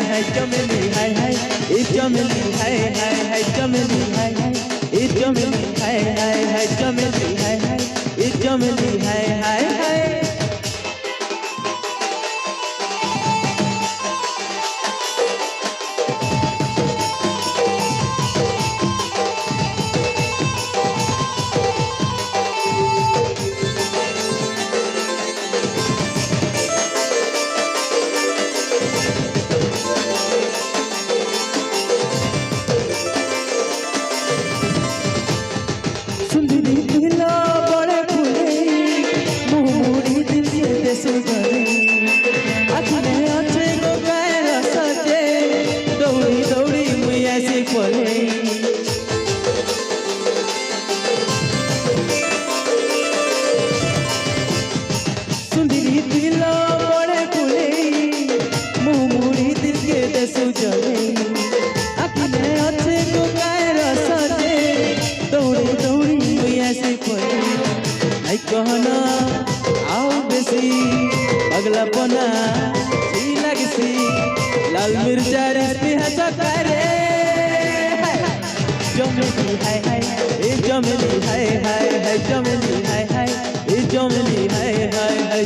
हाय चमेली हाय हाय ए चमेली हाय हाय हाय चमेली हाय हाय ए चमेली हाय हाय हाय चमेली हाय हाय ए चमेली हाय हाय हाय सुंदरी दिला बड़े फूले मुहमुड़ी दिल के देश गरे आखने अच्छे को गाय सजे दौड़ी दौड़ी मुई ऐसे पले सुंदरी दिला बड़े फूले मुहमुड़ी दिल के देश गरे आखने अच्छे को गाय सजे दौड़ी दौड़ी ऐसे पड़ी आई कहना आओ बेसी अगला पना सी लगसी लाल मिर्चा रेसिपी है सकारे चमेली हाय हाय ए चमेली हाय हाय हाय चमेली हाय हाय ए चमेली हाय हाय हाय